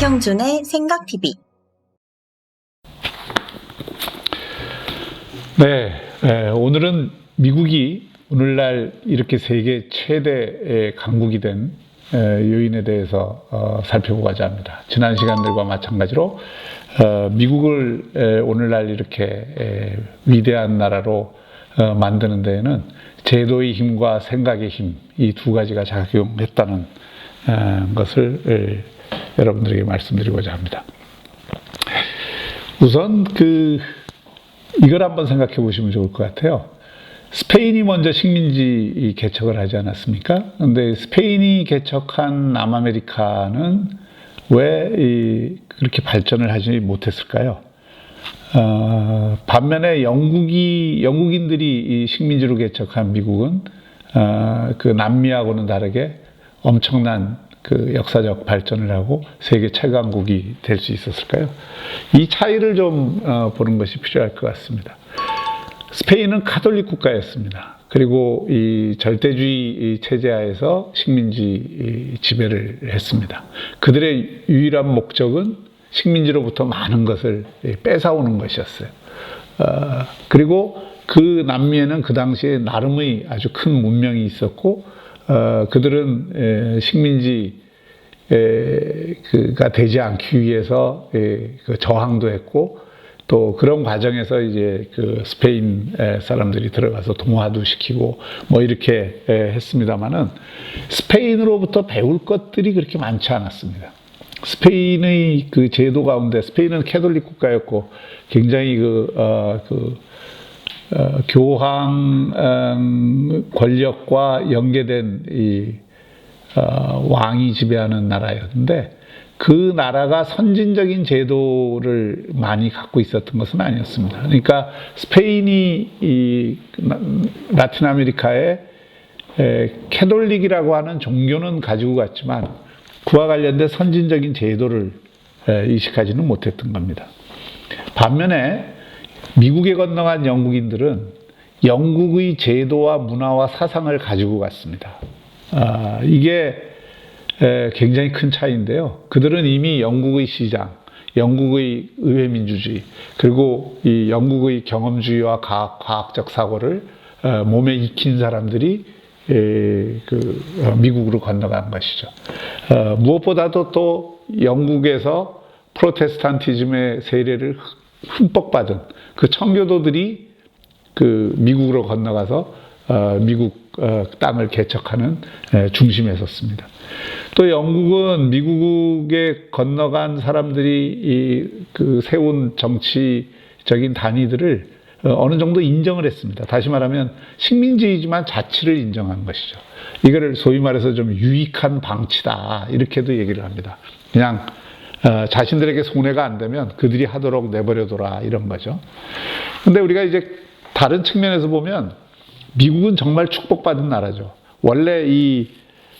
박형준의 생각TV. 오늘은 미국이 오늘날 이렇게 세계 최대의 강국이 된 요인에 대해서 살펴보고자 합니다. 지난 시간들과 마찬가지로 미국을 오늘날 이렇게 위대한 나라로 만드는 데에는 제도의 힘과 생각의 힘, 이 두 가지가 작용했다는 것을 여러분들에게 말씀드리고자 합니다. 우선 이걸 한번 생각해 보시면 좋을 것 같아요. 스페인이 먼저 식민지 개척을 하지 않았습니까? 근데 스페인이 개척한 남아메리카는 왜 그렇게 발전을 하지 못했을까요? 반면에 영국인들이 이 식민지로 개척한 미국은 그 남미하고는 다르게 엄청난 그 역사적 발전을 하고 세계 최강국이 될 수 있었을까요? 이 차이를 좀 보는 것이 필요할 것 같습니다. 스페인은 카톨릭 국가였습니다. 그리고 이 절대주의 체제하에서 식민지 지배를 했습니다. 그들의 유일한 목적은 식민지로부터 많은 것을 뺏어오는 것이었어요. 그리고 그 남미에는 그 당시에 나름의 아주 큰 문명이 있었고, 그들은 식민지가 되지 않기 위해서 그 저항도 했고, 또 그런 과정에서 이제 그 스페인 사람들이 들어가서 동화도 시키고 뭐 이렇게 했습니다만은 스페인으로부터 배울 것들이 그렇게 많지 않았습니다. 스페인의 그 제도 가운데, 스페인은 캐톨릭 국가였고 굉장히 교황 권력과 연계된 왕이 지배하는 나라였는데, 그 나라가 선진적인 제도를 많이 갖고 있었던 것은 아니었습니다. 그러니까 스페인이 라틴 아메리카에 캐톨릭이라고 하는 종교는 가지고 갔지만 그와 관련된 선진적인 제도를 이식하지는 못했던 겁니다. 반면에 미국에 건너간 영국인들은 영국의 제도와 문화와 사상을 가지고 갔습니다. 이게 굉장히 큰 차이인데요. 그들은 이미 영국의 시장, 영국의 의회민주주의, 그리고 이 영국의 경험주의와 과학적 사고를 몸에 익힌 사람들이 미국으로 건너간 것이죠. 무엇보다도 또 영국에서 프로테스탄티즘의 세례를 흠뻑 받은 그 청교도들이 미국으로 건너가서 미국 땅을 개척하는 중심에 섰습니다. 또 영국은 미국에 건너간 사람들이 세운 정치적인 단위들을 어느 정도 인정을 했습니다. 다시 말하면 식민지이지만 자치를 인정한 것이죠. 이거를 소위 말해서 좀 유익한 방치다, 이렇게도 얘기를 합니다. 그냥 자신들에게 손해가 안 되면 그들이 하도록 내버려둬라, 이런 거죠. 근데 우리가 이제 다른 측면에서 보면 미국은 정말 축복받은 나라죠. 원래 이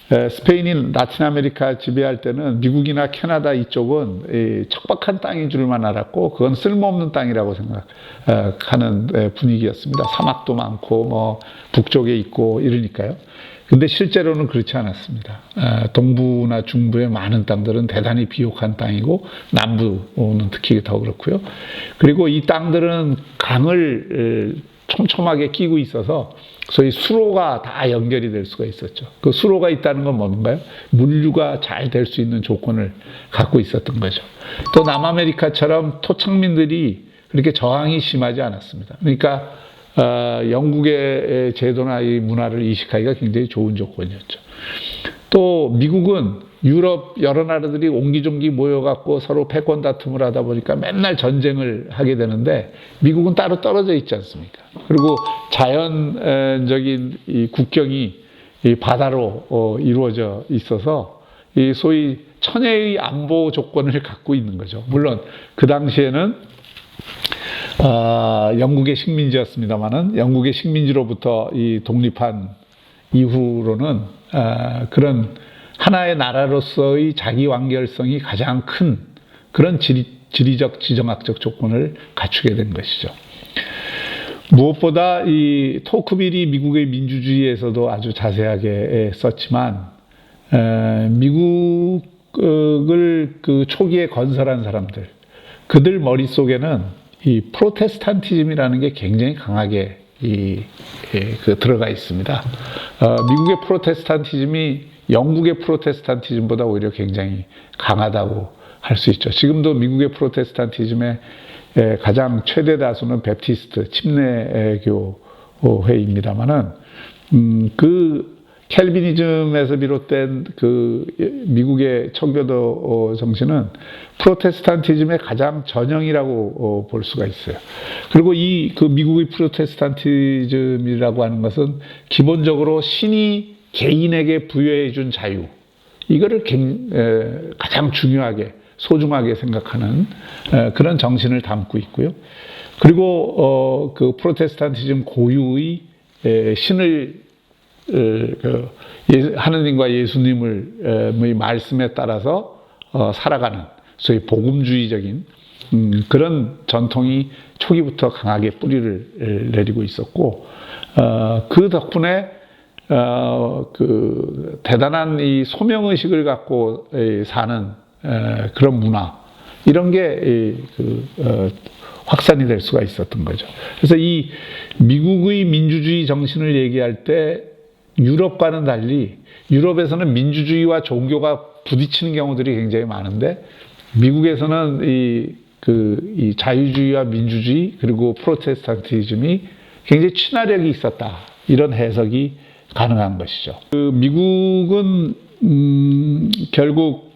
스페인이 라틴 아메리카 지배할 때는 미국이나 캐나다 이쪽은 척박한 땅인 줄만 알았고, 그건 쓸모없는 땅이라고 생각하는 분위기였습니다. 사막도 많고 뭐 북쪽에 있고 이러니까요. 근데 실제로는 그렇지 않았습니다. 동부나 중부의 많은 땅들은 대단히 비옥한 땅이고, 남부는 특히 더 그렇고요. 그리고 이 땅들은 강을 촘촘하게 끼고 있어서 소위 수로가 다 연결이 될 수가 있었죠. 그 수로가 있다는 건 뭔가요? 물류가 잘 될 수 있는 조건을 갖고 있었던 거죠. 또 남아메리카처럼 토착민들이 그렇게 저항이 심하지 않았습니다. 그러니까 영국의 제도나 이 문화를 이식하기가 굉장히 좋은 조건이었죠. 또 미국은 유럽 여러 나라들이 옹기종기 모여갖고 서로 패권 다툼을 하다 보니까 맨날 전쟁을 하게 되는데, 미국은 따로 떨어져 있지 않습니까? 그리고 자연적인 이 국경이 이 바다로 이루어져 있어서 이 소위 천혜의 안보 조건을 갖고 있는 거죠. 물론 그 당시에는 영국의 식민지였습니다만은, 영국의 식민지로부터 이 독립한 이후로는 그런 하나의 나라로서의 자기 완결성이 가장 큰 그런 지리적 지정학적 조건을 갖추게 된 것이죠. 무엇보다 이 토크빌이 미국의 민주주의에서도 아주 자세하게 썼지만, 미국 미국을 그 초기에 건설한 사람들, 그들 머릿속에는 이 프로테스탄티즘이라는 게 굉장히 강하게 들어가 있습니다. 미국의 프로테스탄티즘이 영국의 프로테스탄티즘보다 오히려 굉장히 강하다고 할 수 있죠. 지금도 미국의 프로테스탄티즘의 가장 최대 다수는 베프티스트 침례교회입니다만은 그 켈비니즘에서 비롯된 그 미국의 청교도 정신은 프로테스탄티즘의 가장 전형이라고 볼 수가 있어요. 그리고 그 미국의 프로테스탄티즘이라고 하는 것은 기본적으로 신이 개인에게 부여해 준 자유, 이거를 가장 중요하게 소중하게 생각하는 그런 정신을 담고 있고요. 그리고 그 프로테스탄티즘 고유의 신을 하느님과 예수님의 말씀에 따라서 살아가는 소위 복음주의적인 그런 전통이 초기부터 강하게 뿌리를 내리고 있었고, 그 덕분에 그 대단한 이 소명의식을 갖고 사는 그런 문화, 이런 게 확산이 될 수가 있었던 거죠. 그래서 이 미국의 민주주의 정신을 얘기할 때 유럽과는 달리, 유럽에서는 민주주의와 종교가 부딪히는 경우들이 굉장히 많은데, 미국에서는 이 자유주의와 민주주의 그리고 프로테스탄티즘이 굉장히 친화력이 있었다, 이런 해석이 가능한 것이죠. 그 미국은 결국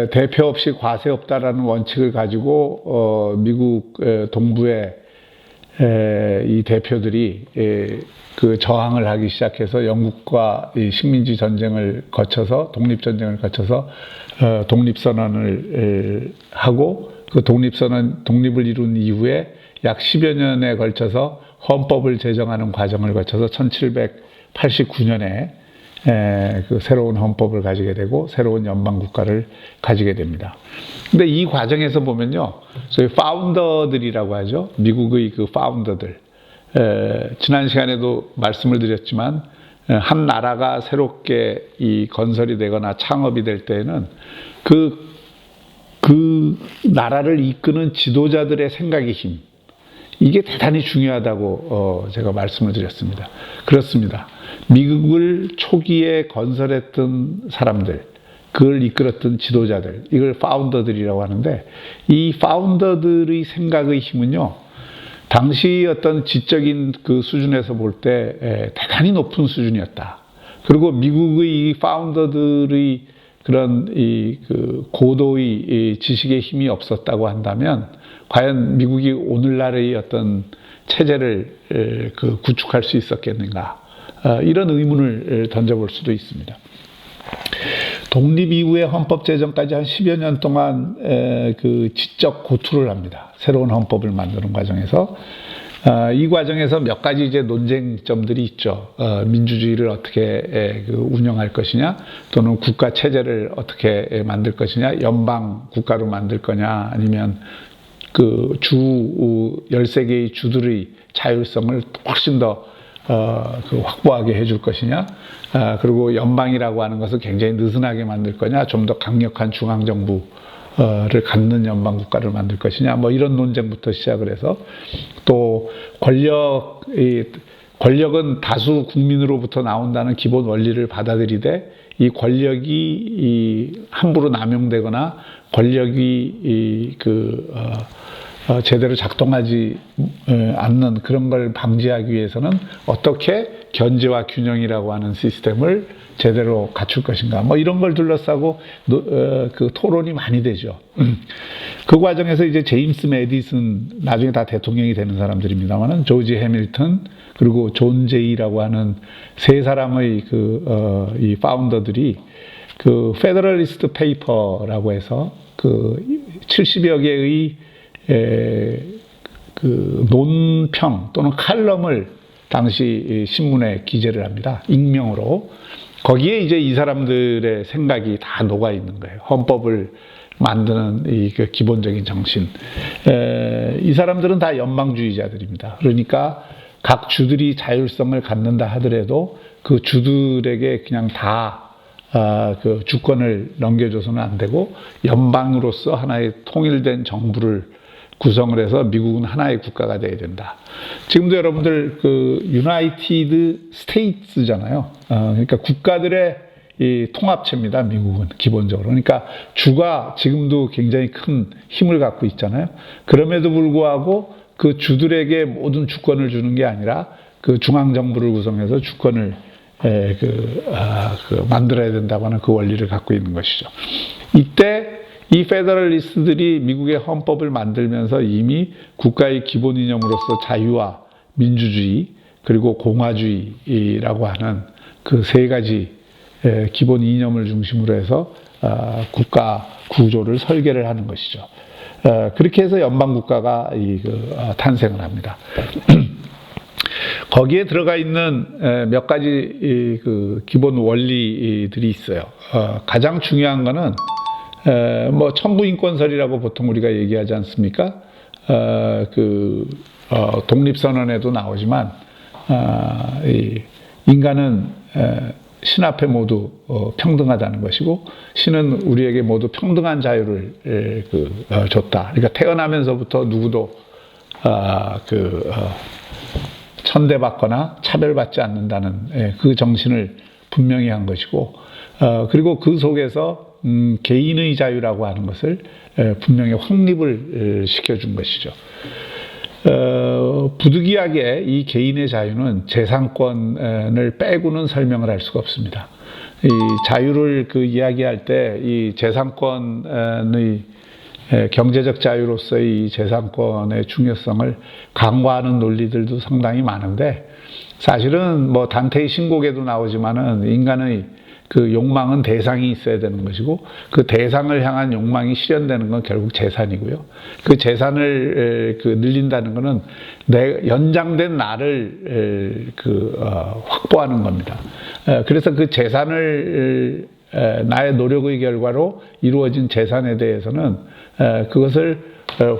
대표 없이 과세 없다라는 원칙을 가지고 미국 동부의 이 대표들이 그 저항을 하기 시작해서 영국과 이 식민지 전쟁을 거쳐서, 독립전쟁을 거쳐서 독립선언을 하고, 그 독립을 이룬 이후에 약 10여 년에 걸쳐서 헌법을 제정하는 과정을 거쳐서 1789년에 그 새로운 헌법을 가지게 되고 새로운 연방국가를 가지게 됩니다. 근데 이 과정에서 보면요, 소위 파운더들이라고 하죠. 미국의 그 파운더들. 지난 시간에도 말씀을 드렸지만, 한 나라가 새롭게 이 건설이 되거나 창업이 될 때에는 그 나라를 이끄는 지도자들의 생각의 힘, 이게 대단히 중요하다고 제가 말씀을 드렸습니다. 그렇습니다. 미국을 초기에 건설했던 사람들, 그걸 이끌었던 지도자들, 이걸 파운더들이라고 하는데, 이 파운더들의 생각의 힘은요, 당시 어떤 지적인 그 수준에서 볼 때 대단히 높은 수준이었다. 그리고 미국의 이 파운더들의 그런 그 고도의 지식의 힘이 없었다고 한다면, 과연 미국이 오늘날의 어떤 체제를 구축할 수 있었겠는가? 이런 의문을 던져볼 수도 있습니다. 독립 이후의 헌법 제정까지 한 10여 년 동안 그 지적 고투를 합니다. 새로운 헌법을 만드는 과정에서. 이 과정에서 몇 가지 이제 논쟁점들이 있죠. 민주주의를 어떻게 운영할 것이냐, 또는 국가 체제를 어떻게 만들 것이냐, 연방 국가로 만들 거냐, 아니면 그 13개의 주들의 자율성을 훨씬 더 확보하게 해줄 것이냐, 그리고 연방이라고 하는 것을 굉장히 느슨하게 만들 거냐, 좀 더 강력한 중앙정부를 갖는 연방국가를 만들 것이냐, 뭐 이런 논쟁부터 시작을 해서, 또 권력은 다수 국민으로부터 나온다는 기본 원리를 받아들이되, 이 권력이 함부로 남용되거나 권력이 제대로 작동하지 않는 그런 걸 방지하기 위해서는 어떻게 견제와 균형이라고 하는 시스템을 제대로 갖출 것인가, 뭐 이런 걸 둘러싸고 그 토론이 많이 되죠. 그 과정에서 이제 제임스 매디슨, 나중에 다 대통령이 되는 사람들입니다만은, 조지 해밀턴, 그리고 존 제이라고 하는 세 사람의 이 파운더들이 그 페더럴리스트 페이퍼라고 해서 그 70여 개의 그 논평 또는 칼럼을 당시 신문에 기재를 합니다. 익명으로. 거기에 이제 이 사람들의 생각이 다 녹아 있는 거예요. 헌법을 만드는 그 기본적인 정신. 이 사람들은 다 연방주의자들입니다. 그러니까 각 주들이 자율성을 갖는다 하더라도 그 주들에게 그냥 다 그 주권을 넘겨줘서는 안 되고 연방으로서 하나의 통일된 정부를 구성을 해서 미국은 하나의 국가가 돼야 된다. 지금도 여러분들 그 유나이티드 스테이츠잖아요. 그러니까 국가들의 이 통합체입니다. 미국은 기본적으로. 그러니까 주가 지금도 굉장히 큰 힘을 갖고 있잖아요. 그럼에도 불구하고 그 주들에게 모든 주권을 주는 게 아니라 그 중앙정부를 구성해서 주권을 만들어야 된다고 하는 그 원리를 갖고 있는 것이죠. 이때 이 페더럴리스트들이 미국의 헌법을 만들면서 이미 국가의 기본 이념으로서 자유와 민주주의 그리고 공화주의라고 하는 그 세 가지 기본 이념을 중심으로 해서 국가 구조를 설계를 하는 것이죠. 그렇게 해서 연방국가가 탄생을 합니다. 거기에 들어가 있는 몇 가지 그 기본 원리들이 있어요. 가장 중요한 거는 뭐 천부인권설이라고 보통 우리가 얘기하지 않습니까? 독립선언에도 나오지만 인간은 신 앞에 모두 평등하다는 것이고 신은 우리에게 모두 평등한 자유를 줬다. 그러니까 태어나면서부터 누구도 천대받거나 차별받지 않는다는 그 정신을 분명히 한 것이고 그리고 그 속에서 개인의 자유라고 하는 것을 분명히 확립을 시켜준 것이죠. 부득이하게 이 개인의 자유는 재산권을 빼고는 설명을 할 수가 없습니다. 이 자유를 이야기할 때 이 재산권의 경제적 자유로서의 이 재산권의 중요성을 강화하는 논리들도 상당히 많은데 사실은 뭐 단테의 신곡에도 나오지만은 인간의 그 욕망은 대상이 있어야 되는 것이고 그 대상을 향한 욕망이 실현되는 건 결국 재산이고요. 그 재산을 늘린다는 것은 연장된 나를 확보하는 겁니다. 그래서 그 재산을 나의 노력의 결과로 이루어진 재산에 대해서는 그것을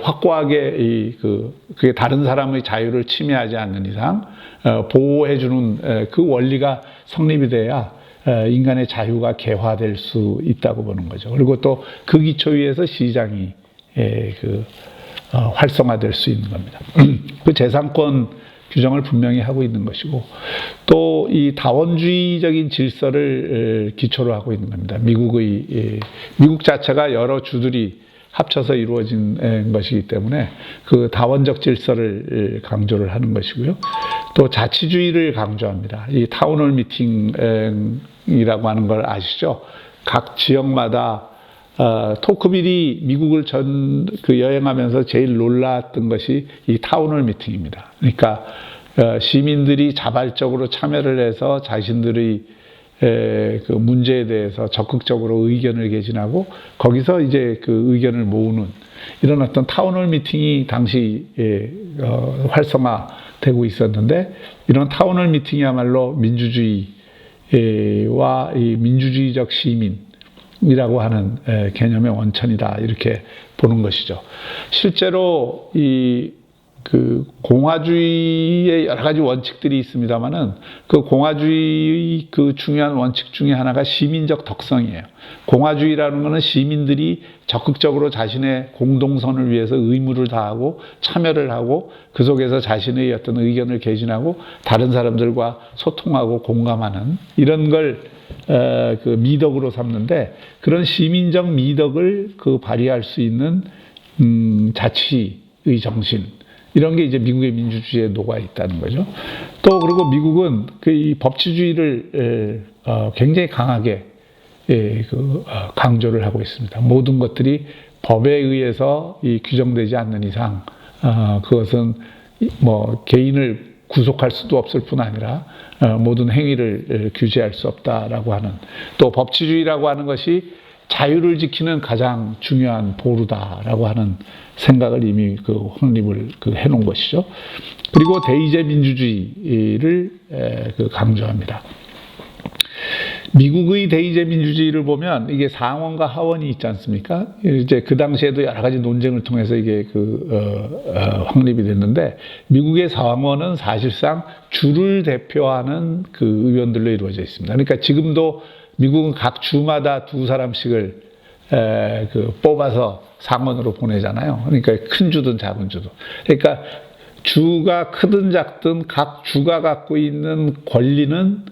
확고하게 그게 다른 사람의 자유를 침해하지 않는 이상 보호해주는 그 원리가 성립이 돼야 인간의 자유가 개화될 수 있다고 보는 거죠. 그리고 또 그 기초 위에서 시장이 활성화될 수 있는 겁니다. 그 재산권 규정을 분명히 하고 있는 것이고 또 이 다원주의적인 질서를 기초로 하고 있는 겁니다. 미국 자체가 여러 주들이 합쳐서 이루어진 것이기 때문에 그 다원적 질서를 강조를 하는 것이고요. 또 자치주의를 강조합니다. 이 타운홀 미팅이라고 하는 걸 아시죠? 각 지역마다 토크빌이 미국을 여행하면서 제일 놀랐던 것이 이 타운홀 미팅입니다. 그러니까 시민들이 자발적으로 참여를 해서 자신들의 그 문제에 대해서 적극적으로 의견을 개진하고 거기서 이제 그 의견을 모으는 이런 어떤 타운홀 미팅이 당시 활성화되고 있었는데 이런 타운홀 미팅이야말로 민주주의와 이 민주주의적 시민이라고 하는 개념의 원천이다 이렇게 보는 것이죠. 실제로 그 공화주의의 여러 가지 원칙들이 있습니다만은 그 공화주의 그 중요한 원칙 중에 하나가 시민적 덕성이에요. 공화주의라는 것은 시민들이 적극적으로 자신의 공동선을 위해서 의무를 다하고 참여를 하고 그 속에서 자신의 어떤 의견을 개진하고 다른 사람들과 소통하고 공감하는 이런 걸 그 미덕으로 삼는데 그런 시민적 미덕을 발휘할 수 있는 자치의 정신 이런 게 이제 미국의 민주주의에 녹아 있다는 거죠. 또 그리고 미국은 이 법치주의를 굉장히 강하게 강조를 하고 있습니다. 모든 것들이 법에 의해서 규정되지 않는 이상 그것은 뭐 개인을 구속할 수도 없을 뿐 아니라 모든 행위를 규제할 수 없다라고 하는 또 법치주의라고 하는 것이 자유를 지키는 가장 중요한 보루다라고 하는 생각을 이미 확립을 해놓은 것이죠. 그리고 대의제 민주주의를 강조합니다. 미국의 대의제 민주주의를 보면 이게 상원과 하원이 있지 않습니까? 이제 그 당시에도 여러 가지 논쟁을 통해서 이게 확립이 됐는데 미국의 상원은 사실상 주를 대표하는 그 의원들로 이루어져 있습니다. 그러니까 지금도 미국은 각 주마다 2사람씩을 뽑아서 상원으로 보내잖아요. 그러니까 큰 주든 작은 주든. 그러니까 주가 크든 작든 각 주가 갖고 있는 권리는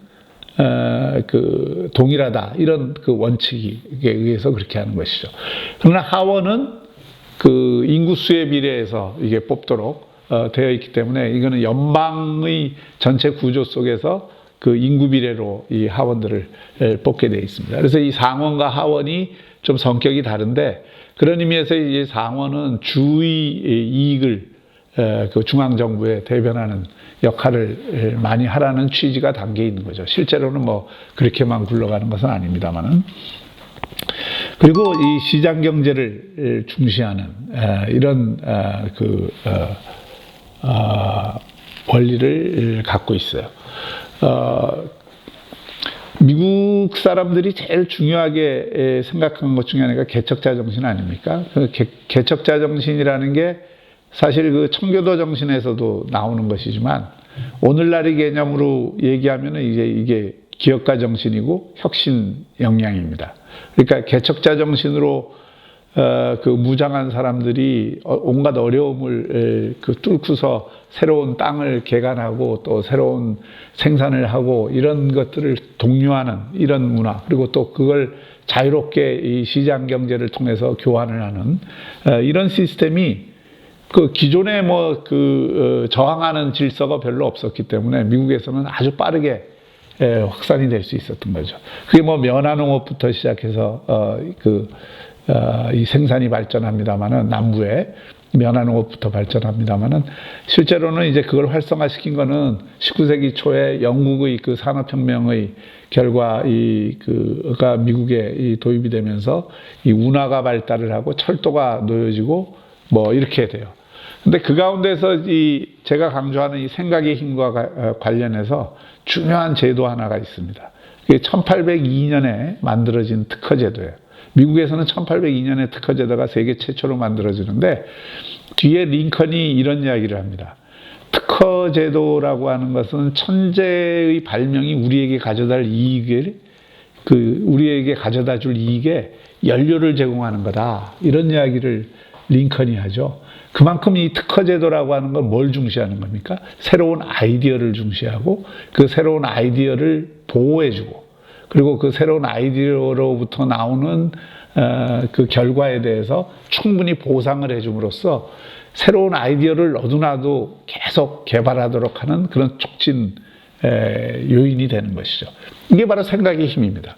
동일하다. 이런 원칙에 의해서 그렇게 하는 것이죠. 그러나 하원은 인구수에 비례해서 이게 뽑도록 되어 있기 때문에 이거는 연방의 전체 구조 속에서 인구 비례로 이 하원들을 뽑게 되어 있습니다. 그래서 이 상원과 하원이 좀 성격이 다른데 그런 의미에서 이제 상원은 주의 이익을 중앙정부에 대변하는 역할을 많이 하라는 취지가 담겨 있는 거죠. 실제로는 뭐 그렇게만 굴러가는 것은 아닙니다만은. 그리고 이 시장 경제를 중시하는 이런 원리를 갖고 있어요. 미국 사람들이 제일 중요하게 생각한 것 중에 하나가 개척자 정신 아닙니까? 개척자 정신이라는 게 사실 청교도 정신에서도 나오는 것이지만 오늘날의 개념으로 얘기하면은 이게 기업가 정신이고 혁신 역량입니다. 그러니까 개척자 정신으로 무장한 사람들이 온갖 어려움을 뚫고서 새로운 땅을 개간하고 또 새로운 생산을 하고 이런 것들을 독려하는 이런 문화, 그리고 또 그걸 자유롭게 이 시장 경제를 통해서 교환을 하는 이런 시스템이 기존에 저항하는 질서가 별로 없었기 때문에 미국에서는 아주 빠르게 확산이 될 수 있었던 거죠. 그게 면화농업부터 시작해서 이 생산이 발전합니다만은 남부에 면화농업부터 발전합니다만은 실제로는 이제 그걸 활성화시킨 거는 19세기 초에 영국의 산업혁명의 결과 가 미국에 도입이 되면서 이 운하가 발달을 하고 철도가 놓여지고 이렇게 돼요. 근데 그 가운데서 제가 강조하는 이 생각의 힘과 관련해서 중요한 제도 하나가 있습니다. 그게 1802년에 만들어진 특허제도예요. 미국에서는 1802년에 특허제도가 세계 최초로 만들어지는데 뒤에 링컨이 이런 이야기를 합니다. 특허제도라고 하는 것은 천재의 발명이 우리에게 가져다 줄 이익에 연료를 제공하는 거다. 이런 이야기를 링컨이 하죠. 그만큼 이 특허제도라고 하는 건 뭘 중시하는 겁니까? 새로운 아이디어를 중시하고 그 새로운 아이디어를 보호해주고 그리고 그 새로운 아이디어로부터 나오는 그 결과에 대해서 충분히 보상을 해줌으로써 새로운 아이디어를 너도나도 계속 개발하도록 하는 그런 촉진 요인이 되는 것이죠. 이게 바로 생각의 힘입니다.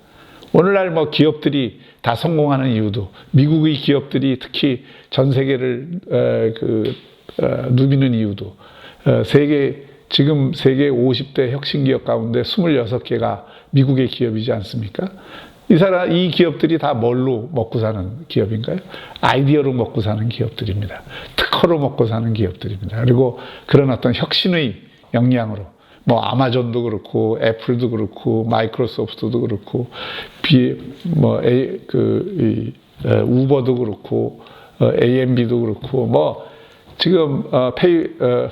오늘날 지업들이 다 성공하는 이유도 미국의 기업들이 특히 전 세계를 누비는 이유도 지금 세계 50대 혁신 기업 가운데 26개가 미국의 기업이지 않습니까? 이 기업들이 다 뭘로 먹고 사는 기업인가요? 아이디어로 먹고 사는 기업들입니다. 특허로 먹고 사는 기업들입니다. 그리고 그런 어떤 혁신의 역량으로 아마존도 그렇고 애플도 그렇고 마이크로소프트도 그렇고 우버도 그렇고 AMB도 그렇고 지금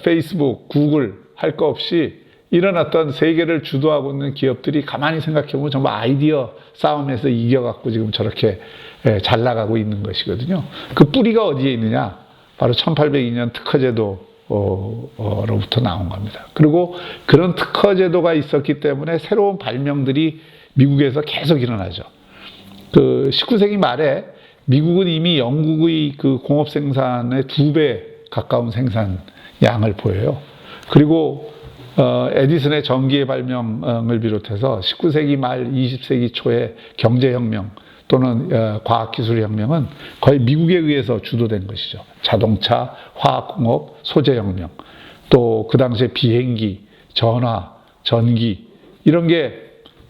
페이스북, 구글 할 거 없이 이런 어떤 세계를 주도하고 있는 기업들이 가만히 생각해보면 정말 아이디어 싸움에서 이겨갖고 지금 저렇게 잘 나가고 있는 것이거든요. 그 뿌리가 어디에 있느냐? 바로 1802년 특허제도로부터 나온 겁니다. 그리고 그런 특허제도가 있었기 때문에 새로운 발명들이 미국에서 계속 일어나죠. 19세기 말에 미국은 이미 영국의 공업 생산의 2배 가까운 생산량을 보여요. 그리고 에디슨의 전기의 발명을 비롯해서 19세기 말 20세기 초의 경제혁명 또는 과학기술혁명은 거의 미국에 의해서 주도된 것이죠. 자동차, 화학공업, 소재혁명, 또 그 당시에 비행기, 전화, 전기 이런 게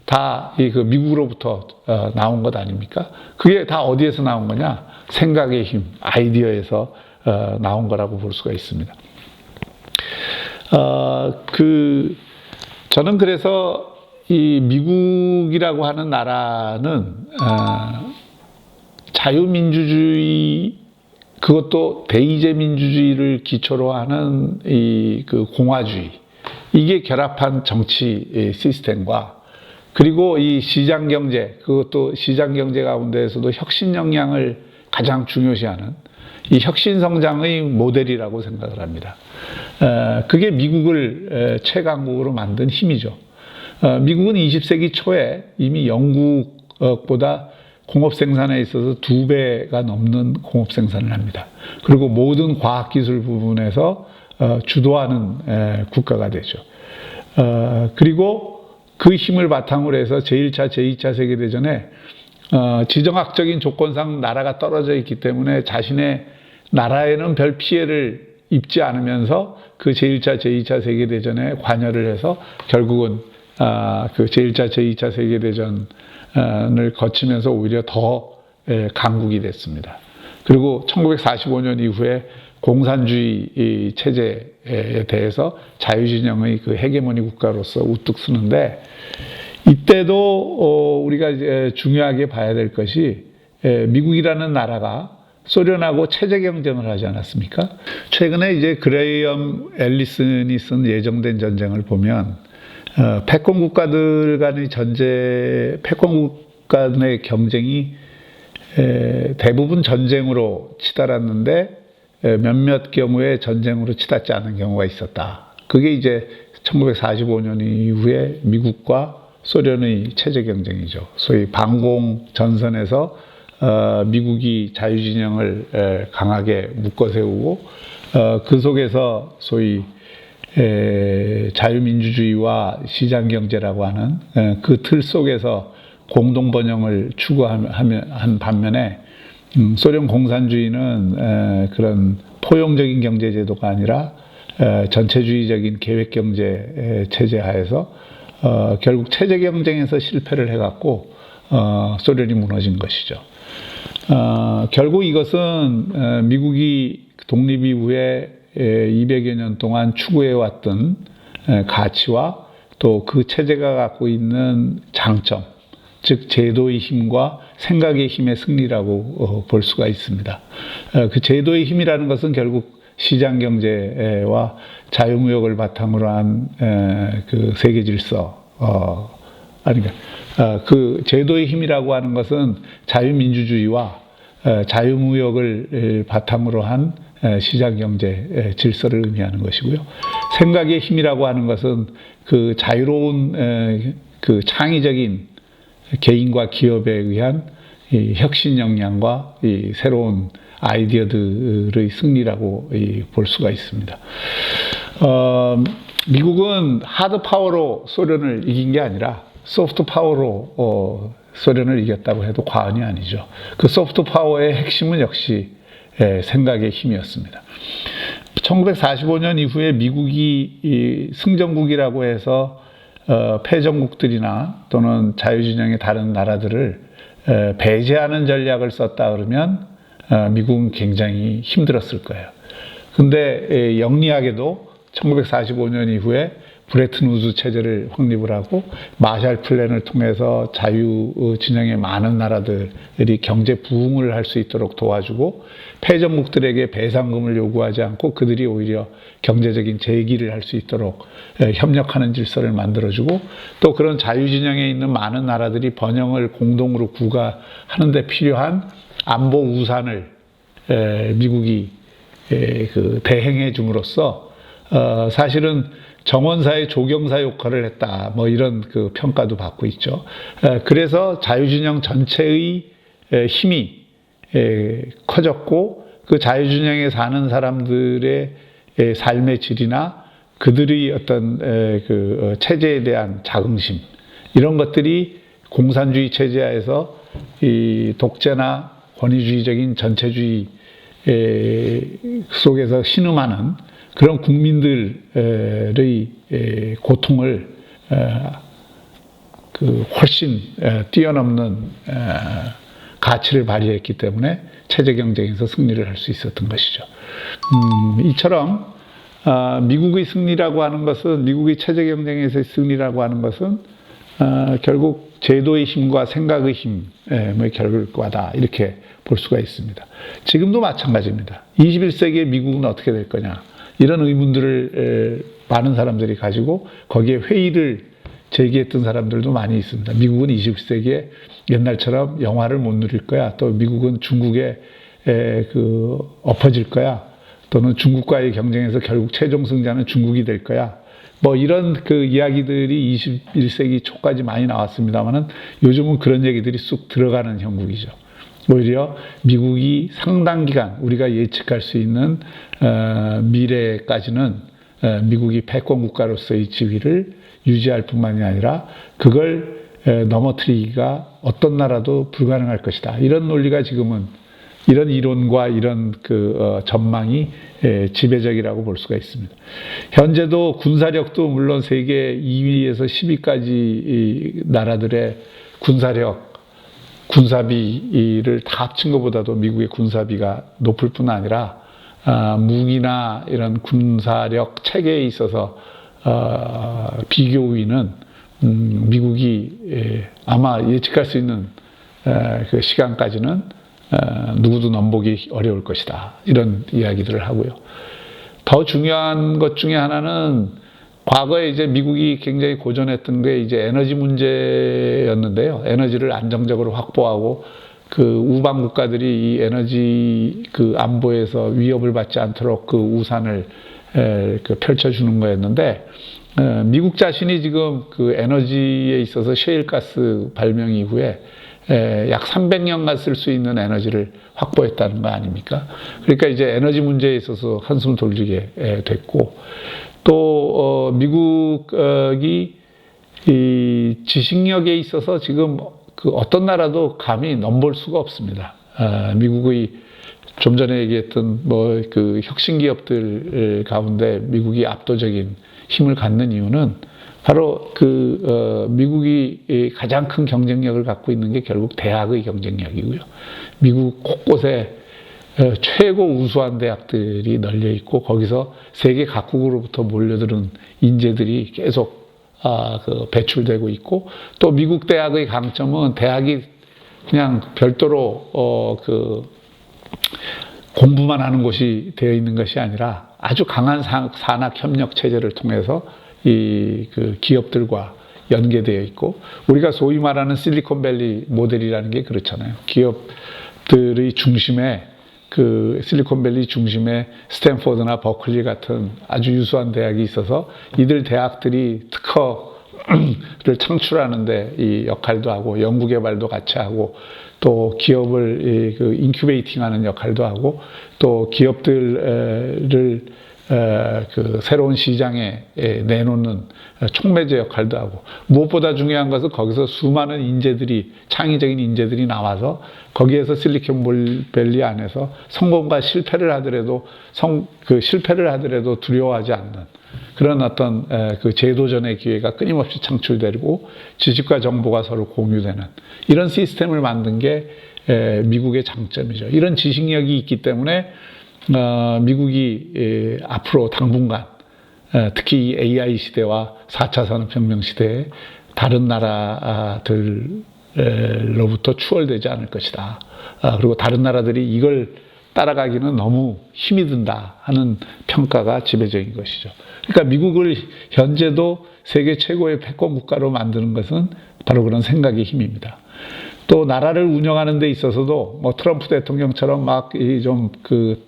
다 미국으로부터 나온 것 아닙니까? 그게 다 어디에서 나온 거냐? 생각의 힘, 아이디어에서 나온 거라고 볼 수가 있습니다. 저는 그래서 이 미국이라고 하는 나라는 자유민주주의 그것도 대의제 민주주의를 기초로 하는 공화주의 이게 결합한 정치 시스템과 그리고 이 시장 경제, 그것도 시장 경제 가운데에서도 혁신 역량을 가장 중요시하는 이 혁신 성장의 모델이라고 생각을 합니다. 그게 미국을 최강국으로 만든 힘이죠. 미국은 20세기 초에 이미 영국보다 공업 생산에 있어서 2배가 넘는 공업 생산을 합니다. 그리고 모든 과학기술 부분에서 주도하는 국가가 되죠. 그리고 그 힘을 바탕으로 해서 제1차, 제2차 세계대전에 지정학적인 조건상 나라가 떨어져 있기 때문에 자신의 나라에는 별 피해를 입지 않으면서 그 제1차, 제2차 세계대전에 관여를 해서 결국은 그 제1차, 제2차 세계대전을 거치면서 오히려 더 강국이 됐습니다. 그리고 1945년 이후에 공산주의 체제에 대해서 자유진영의 그 헤게모니 국가로서 우뚝 서는데, 이때도 우리가 이제 중요하게 봐야 될 것이 미국이라는 나라가 소련하고 체제 경쟁을 하지 않았습니까? 최근에 이제 그레이엄 앨리슨이 쓴 예정된 전쟁을 보면 패권 국가들 간의 패권 국가 간의 경쟁이 대부분 전쟁으로 치달았는데 몇몇 경우에 전쟁으로 치닫지 않은 경우가 있었다. 그게 이제 1945년 이후에 미국과 소련의 체제 경쟁이죠. 소위 반공 전선에서 미국이 자유진영을 강하게 묶어 세우고 그 속에서 소위 자유민주주의와 시장경제라고 하는 그 틀 속에서 공동번영을 추구한 반면에 소련 공산주의는 그런 포용적인 경제제도가 아니라 전체주의적인 계획경제 체제 하에서 결국 체제 경쟁에서 실패를 해갖고 소련이 무너진 것이죠. 결국 이것은 미국이 독립 이후에 200여 년 동안 추구해왔던 가치와 또 그 체제가 갖고 있는 장점, 즉 제도의 힘과 생각의 힘의 승리라고 볼 수가 있습니다. 그 제도의 힘이라는 것은 결국 시장 경제와 자유무역을 바탕으로 한 그 세계 질서, 그 제도의 힘이라고 하는 것은 자유민주주의와 자유무역을 바탕으로 한 시장경제 질서를 의미하는 것이고요. 생각의 힘이라고 하는 것은 그 자유로운 그 창의적인 개인과 기업에 의한 이 혁신 역량과 이 새로운 아이디어들의 승리라고 볼 수가 있습니다. 미국은 하드 파워로 소련을 이긴 게 아니라 소프트 파워로 소련을 이겼다고 해도 과언이 아니죠. 그 소프트 파워의 핵심은 역시 생각의 힘이었습니다. 1945년 이후에 미국이 승전국이라고 해서 패전국들이나 또는 자유진영의 다른 나라들을 배제하는 전략을 썼다 그러면 미국은 굉장히 힘들었을 거예요. 근데 영리하게도 1945년 이후에 브레튼 우즈 체제를 확립을 하고 마샬 플랜을 통해서 자유진영의 많은 나라들이 경제 부흥을 할 수 있도록 도와주고 패전국들에게 배상금을 요구하지 않고 그들이 오히려 경제적인 재기를 할 수 있도록 협력하는 질서를 만들어주고, 또 그런 자유진영에 있는 많은 나라들이 번영을 공동으로 구가하는 데 필요한 안보 우산을 미국이 그 대행해 줌으로써 사실은 정원사의 조경사 역할을 했다, 뭐 이런 그 평가도 받고 있죠. 그래서 자유진영 전체의 힘이 커졌고, 그 자유진영에 사는 사람들의 삶의 질이나 그들의 어떤 그 체제에 대한 자긍심, 이런 것들이 공산주의 체제하에서 이 독재나 권위주의적인 전체주의 속에서 신음하는 그런 국민들의 고통을 그 훨씬 뛰어넘는 가치를 발휘했기 때문에 체제 경쟁에서 승리를 할 수 있었던 것이죠. 이처럼 미국의 승리라고 하는 것은, 미국의 체제 경쟁에서의 승리라고 하는 것은 결국 제도의 힘과 생각의 힘의 결과다, 이렇게 볼 수가 있습니다. 지금도 마찬가지입니다. 21세기의 미국은 어떻게 될 거냐, 이런 의문들을 많은 사람들이 가지고 거기에 회의를 제기했던 사람들도 많이 있습니다. 미국은 21세기에 옛날처럼 영화를 못 누릴 거야. 또 미국은 중국에 엎어질 거야. 또는 중국과의 경쟁에서 결국 최종 승자는 중국이 될 거야. 뭐 이런 그 이야기들이 21세기 초까지 많이 나왔습니다만은 요즘은 그런 얘기들이 쑥 들어가는 형국이죠. 오히려 미국이 상당 기간 우리가 예측할 수 있는 미래까지는 미국이 패권 국가로서의 지위를 유지할 뿐만이 아니라 그걸 넘어뜨리기가 어떤 나라도 불가능할 것이다. 이런 논리가 지금은 이런 이론과 이런 전망이 지배적이라고 볼 수가 있습니다. 현재도 군사력도 물론 세계 2위에서 10위까지 나라들의 군사비를 다 합친 것보다도 미국의 군사비가 높을 뿐 아니라 무기나 이런 군사력 체계에 있어서 비교 우위는 미국이 아마 예측할 수 있는 그 시간까지는 누구도 넘보기 어려울 것이다. 이런 이야기들을 하고요. 더 중요한 것 중에 하나는 과거에 이제 미국이 굉장히 고전했던 게 이제 에너지 문제였는데요. 에너지를 안정적으로 확보하고 그 우방 국가들이 이 에너지 그 안보에서 위협을 받지 않도록 그 우산을 펼쳐주는 거였는데 미국 자신이 지금 그 에너지에 있어서 셰일가스 발명 이후에 약 300년간 쓸 수 있는 에너지를 확보했다는 거 아닙니까? 그러니까 이제 에너지 문제에 있어서 한숨 돌리게 됐고 또 미국이 이 지식력에 있어서 지금 그 어떤 나라도 감히 넘볼 수가 없습니다. 미국의 좀 전에 얘기했던 뭐 그 혁신 기업들 가운데 미국이 압도적인 힘을 갖는 이유는 바로 미국이 가장 큰 경쟁력을 갖고 있는 게 결국 대학의 경쟁력이고요. 미국 곳곳에 최고 우수한 대학들이 널려 있고 거기서 세계 각국으로부터 몰려드는 인재들이 계속 배출되고 있고 또 미국 대학의 강점은 대학이 그냥 별도로 공부만 하는 곳이 되어 있는 것이 아니라 아주 강한 산학 협력 체제를 통해서 기업들과 연계되어 있고 우리가 소위 말하는 실리콘밸리 모델이라는 게 그렇잖아요. 기업들의 중심에 실리콘밸리 중심에 스탠포드나 버클리 같은 아주 유수한 대학이 있어서 이들 대학들이 특허를 창출하는데 이 역할도 하고 연구개발도 같이 하고 또 기업을 인큐베이팅하는 역할도 하고 또 기업들을 새로운 시장에 내놓는 촉매제 역할도 하고 무엇보다 중요한 것은 거기서 수많은 인재들이 창의적인 인재들이 나와서 거기에서 실리콘밸리 안에서 성공과 실패를 하더라도 실패를 하더라도 두려워하지 않는 그런 어떤 재도전의 기회가 끊임없이 창출되고 지식과 정보가 서로 공유되는 이런 시스템을 만든 게 미국의 장점이죠. 이런 지식력이 있기 때문에 미국이 앞으로 당분간 특히 AI 시대와 4차 산업혁명 시대에 다른 나라들로부터 추월되지 않을 것이다. 그리고 다른 나라들이 이걸 따라가기는 너무 힘이 든다 하는 평가가 지배적인 것이죠. 그러니까 미국을 현재도 세계 최고의 패권 국가로 만드는 것은 바로 그런 생각의 힘입니다. 또 나라를 운영하는 데 있어서도 뭐 트럼프 대통령처럼 막 좀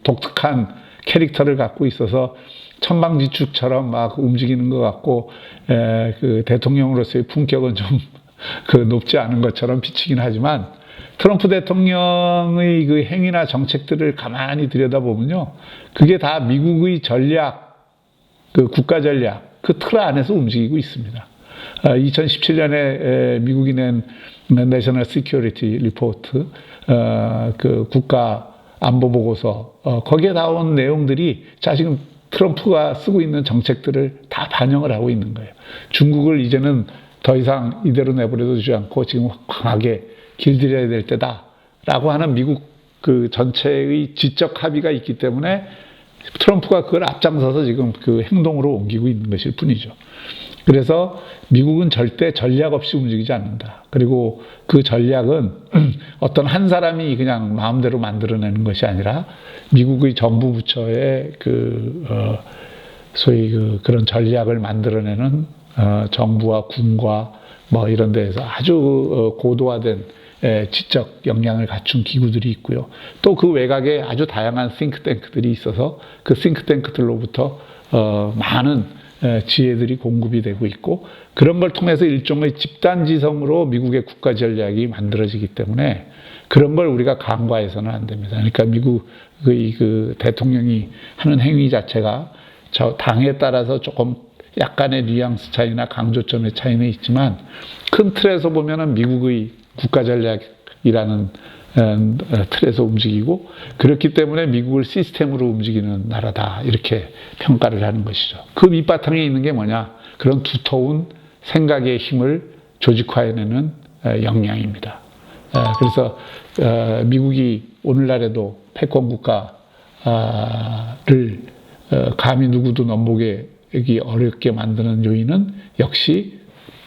독특한 캐릭터를 갖고 있어서 천방지축처럼 막 움직이는 것 같고 대통령으로서의 품격은 좀 높지 않은 것처럼 비치긴 하지만 트럼프 대통령의 그 행위나 정책들을 가만히 들여다보면요, 그게 다 미국의 전략, 국가 전략 그 틀 안에서 움직이고 있습니다. 2017년에 미국이 낸 내셔널 시큐리티 리포트, 국가 안보 보고서, 거기에 나온 내용들이 지금 트럼프가 쓰고 있는 정책들을 다 반영을 하고 있는 거예요. 중국을 이제는 더 이상 이대로 내버려 두지 않고 지금 강하게 길들여야 될 때다라고 하는 미국 전체의 지적 합의가 있기 때문에 트럼프가 그걸 앞장서서 지금 행동으로 옮기고 있는 것일 뿐이죠. 그래서 미국은 절대 전략 없이 움직이지 않는다. 그리고 그 전략은 어떤 한 사람이 그냥 마음대로 만들어내는 것이 아니라 미국의 정부 부처의 소위 그런 전략을 만들어내는 정부와 군과 뭐 이런 데에서 아주 고도화된 지적 역량을 갖춘 기구들이 있고요. 또 그 외곽에 아주 다양한 싱크탱크들이 있어서 그 싱크탱크들로부터 많은 지혜들이 공급이 되고 있고, 그런 걸 통해서 일종의 집단지성으로 미국의 국가 전략이 만들어지기 때문에 그런 걸 우리가 간과해서는 안 됩니다. 그러니까 미국의 그 대통령이 하는 행위 자체가 저 당에 따라서 조금 약간의 뉘앙스 차이나 강조점의 차이는 있지만 큰 틀에서 보면은 미국의 국가 전략이라는 틀에서 움직이고, 그렇기 때문에 미국을 시스템으로 움직이는 나라다, 이렇게 평가를 하는 것이죠. 그 밑바탕에 있는 게 뭐냐? 그런 두터운 생각의 힘을 조직화해내는 역량입니다. 그래서 미국이 오늘날에도 패권 국가를 감히 누구도 넘보기 어렵게 만드는 요인은 역시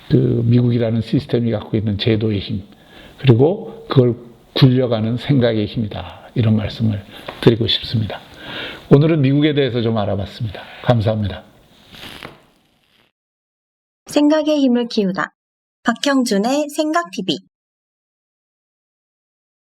그 미국이라는 시스템이 갖고 있는 제도의 힘, 그리고 그걸 굴려가는 생각의 힘이다, 이런 말씀을 드리고 싶습니다. 오늘은 미국에 대해서 좀 알아봤습니다. 감사합니다. 생각의 힘을 키우다. 박형준의 생각TV.